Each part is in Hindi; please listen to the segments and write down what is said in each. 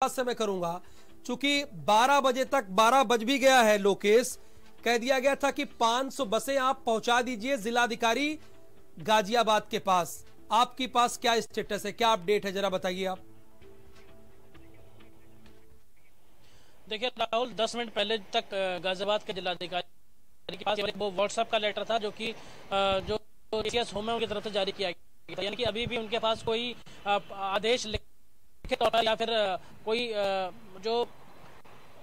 से मैं करूंगा, चूंकि 12 बजे तक 12 बज भी गया है लोकेश, कह दिया गया था कि 500 बसें आप पहुंचा दीजिए जिलाधिकारी गाजियाबाद के पास। आपके पास क्या स्टेटस है, क्या अपडेट है, जरा बताइए आप। देखिए राहुल, 10 मिनट पहले तक गाजियाबाद के जिलाधिकारी के पास वो व्हाट्सएप का लेटर था जो कि जो एसीएस होम की तरफ से जारी किया गया था। यानी कि अभी भी उनके पास कोई आदेश लिखित तौर पर या फिर कोई जो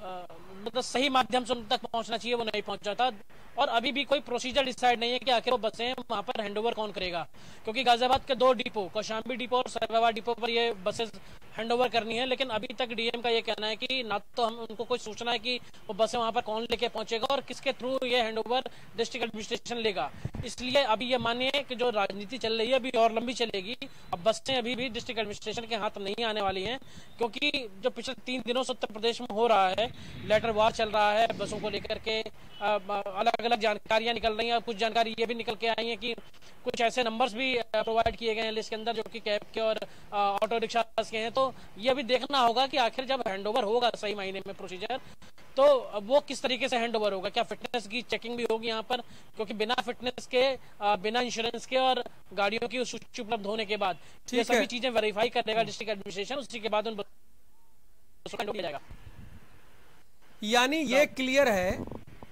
मतलब सही माध्यम से उन तक पहुंचना चाहिए वो नहीं पहुंचा था। और अभी भी कोई प्रोसीजर डिसाइड नहीं है कि आखिर वो बसें वहां पर हैंडओवर कौन करेगा, क्योंकि गाजियाबाद के 2 डिपो, कौशाम्बी डिपो और सैफाबाद डिपो पर ये बसें हैंडओवर करनी है। लेकिन अभी तक डीएम का ये कहना है कि ना तो हम उनको कोई सूचना है कि वो बसें वहां पर कौन लेके पहुंचेगा और किसके थ्रू ये हैंडओवर डिस्ट्रिक्ट एडमिनिस्ट्रेशन लेगा। इसलिए अभी ये मानिए कि जो राजनीति चल रही है अभी और लंबी चलेगी। अब बसें अभी भी डिस्ट्रिक्ट एडमिनिस्ट्रेशन के हाथ नहीं आने वाली हैं, क्योंकि जो पिछले 3 दिनों से उत्तर प्रदेश में हो रहा है, लेटर वार चल रहा है बसों को लेकर के, अलग अलग जानकारियां निकल रही हैं। कुछ जानकारी ये भी निकल के आई है कि कुछ ऐसे नंबर्स भी प्रोवाइड किए गए हैं लिस्ट के अंदर जो कि कैब के और ऑटो रिक्शा के हैं। तो ये अभी देखना होगा कि आखिर जब हैंडओवर होगा सही मायने में प्रोसीजर, तो वो किस तरीके से हैंडओवर होगा। क्या फिटनेस की चेकिंग भी होगी यहाँ पर, क्योंकि बिना फिटनेस के, बिना इंश्योरेंस के और गाड़ियों की सूची उपलब्ध होने के बाद ये सभी चीजें वेरीफाई करेगा डिस्ट्रिक्ट एडमिनिस्ट्रेशन, उसी के बाद उन बसों को जाएगा। यानी ये क्लियर है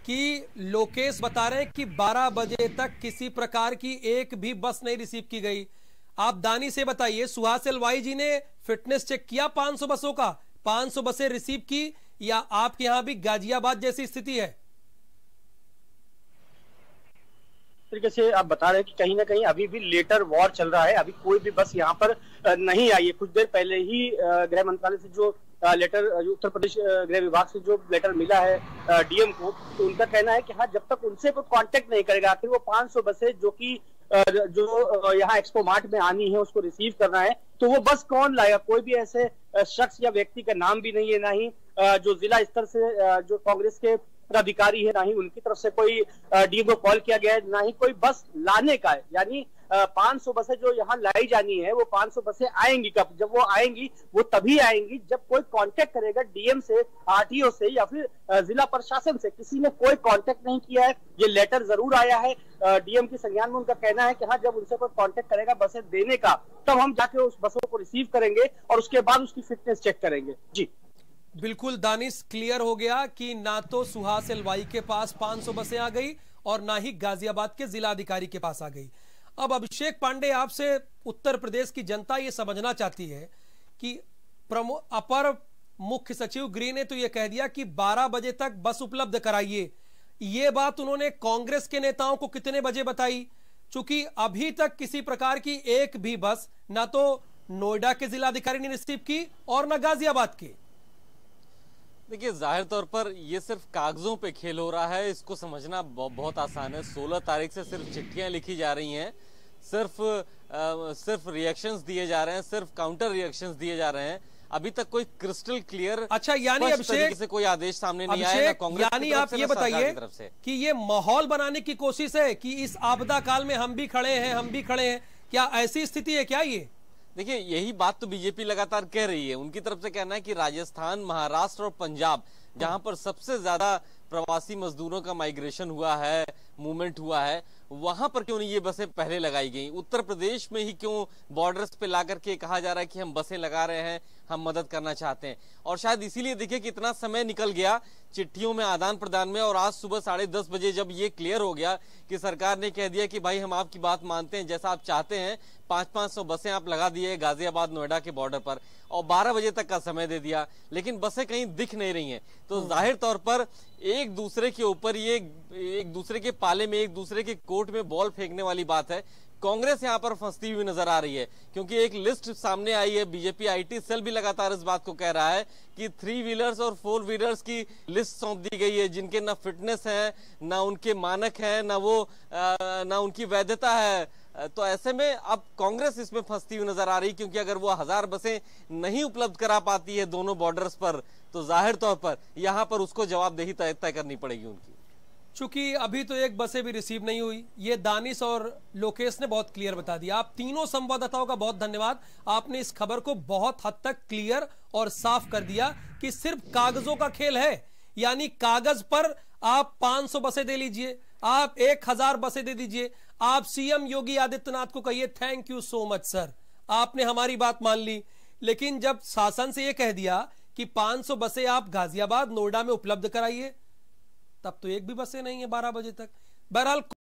कि लोकेश बता रहे हैं कि 12 बजे तक किसी प्रकार की एक भी बस नहीं रिसीव की गई। आप दानी से बताइए, सुहास एलवाई जी ने फिटनेस चेक किया 500 बसों का, 500 बसें रिसीव की, या आपके यहां भी गाजियाबाद जैसी स्थिति है? तरीके से आप बता रहे हैं कि कहीं ना कहीं अभी भी लेटर वॉर चल रहा है, अभी कोई भी बस यहाँ पर नहीं आई है। कुछ देर पहले ही गृह मंत्रालय से जो लेटर, उत्तर प्रदेश गृह विभाग से जो लेटर मिला है डीएम को, तो उनका कहना है कि हाँ, जब तक उनसे कोई कांटेक्ट नहीं करेगा, आखिर वो 500 बसें जो कि जो यहाँ एक्सपो मार्ट में आनी है उसको रिसीव करना है, तो वो बस कौन लाएगा? कोई भी ऐसे शख्स या व्यक्ति का नाम भी नहीं है, ना ही जो जिला स्तर से जो कांग्रेस के अधिकारी है, ना ही उनकी तरफ से कोई डीएम को कॉल किया गया है, ना ही कोई बस लाने का है। यानी 500 बसें जो यहाँ लाई जानी है, वो 500 बसें आएंगी कब? जब वो आएंगी वो तभी आएंगी जब कोई कांटेक्ट करेगा डीएम से, आरटीओ से या फिर जिला प्रशासन से। किसी ने कोई कांटेक्ट नहीं किया है। ये लेटर जरूर आया है डीएम के संज्ञान में, उनका कहना है कि हाँ, जब उनसे कोई कांटेक्ट करेगा बसें देने का, तब हम जाके उस बसों को रिसीव करेंगे और उसके बाद उसकी फिटनेस चेक करेंगे। जी बिल्कुल दानिश, क्लियर हो गया कि ना तो सुहास एलवाई के पास 500 बसें आ गई और ना ही गाजियाबाद के जिलाधिकारी के पास आ गई। अब अभिषेक पांडे, आपसे उत्तर प्रदेश की जनता ये समझना चाहती है कि अपर मुख्य सचिव गृह ने तो ये कह दिया कि 12 बजे तक बस उपलब्ध कराइए। ये बात उन्होंने कांग्रेस के नेताओं को कितने बजे बताई? चूंकि अभी तक किसी प्रकार की एक भी बस ना तो नोएडा के जिलाधिकारी ने रिसीव की और ना गाजियाबाद की। देखिए, जाहिर तौर पर ये सिर्फ कागजों पे खेल हो रहा है, इसको समझना बहुत आसान है। 16 तारीख से सिर्फ चिट्ठियां लिखी जा रही हैं, सिर्फ रिएक्शंस दिए जा रहे हैं, सिर्फ काउंटर रिएक्शंस दिए जा रहे हैं। अभी तक कोई क्रिस्टल क्लियर, अच्छा, यानी अभिषेक से कोई आदेश सामने नहीं आया ना कांग्रेस यानी आप ये बताइए कि ये माहौल बनाने की कोशिश है कि इस आपदा काल में हम भी खड़े हैं, हम भी खड़े हैं, क्या ऐसी स्थिति है क्या? ये देखिए, यही बात तो बीजेपी लगातार कह रही है। उनकी तरफ से कहना है कि राजस्थान, महाराष्ट्र और पंजाब, जहां पर सबसे ज्यादा प्रवासी मजदूरों का माइग्रेशन हुआ है, मूवमेंट हुआ है, वहां पर क्यों नहीं ये बसें पहले लगाई गई? उत्तर प्रदेश में ही क्यों बॉर्डर्स पे ला करके कहा जा रहा है कि हम बसें लगा रहे हैं, हम मदद करना चाहते हैं? और शायद इसीलिए देखिए कि इतना समय निकल गया चिट्ठियों में, आदान प्रदान में, और आज सुबह 10:30 बजे जब ये क्लियर हो गया कि सरकार ने कह दिया कि भाई हम आपकी बात मानते हैं, जैसा आप चाहते हैं, 500-500 बसें आप लगा दिए गाजियाबाद नोएडा के बॉर्डर पर, और 12 बजे तक का समय दे दिया, लेकिन बसें कहीं दिख नहीं रही हैं। तो जाहिर तौर पर एक दूसरे के ऊपर, ये एक दूसरे के पाले में, एक दूसरे के कोर्ट में बॉल फेंकने वाली बात है। कांग्रेस यहां पर फंसती हुई नजर आ रही है, क्योंकि एक लिस्ट सामने आई है। बीजेपी आईटी सेल भी लगातार इस बात को कह रहा है कि 3 व्हीलर्स और 4 व्हीलर्स की लिस्ट सौंप दी गई है, जिनके ना फिटनेस है, ना उनके मानक है, ना उनकी वैधता है। तो ऐसे में अब कांग्रेस इसमें फंसती हुई नजर आ रही, क्योंकि अगर वो 1000 बसें नहीं उपलब्ध करा पाती है दोनों बॉर्डर्स पर, तो जाहिर तौर पर यहां पर उसको जवाबदेही तय करनी पड़ेगी उनकी। चूंकि अभी तो एक बसें भी रिसीव नहीं हुई, ये दानिश और लोकेश ने बहुत क्लियर बता दिया। आप तीनों संवाददाताओं का बहुत धन्यवाद, आपने इस खबर को बहुत हद तक क्लियर और साफ कर दिया कि सिर्फ कागजों का खेल है, यानी कागज पर आप 500 बसें दे लीजिए, आप 1000 बसें दे दीजिए, आप सीएम योगी आदित्यनाथ को कहिए thank you so much sir, आपने हमारी बात मान ली। लेकिन जब शासन से यह कह दिया कि 500 बसें आप गाजियाबाद नोएडा में उपलब्ध कराइए, तब तो एक भी बसें नहीं है 12 बजे तक। बहरहाल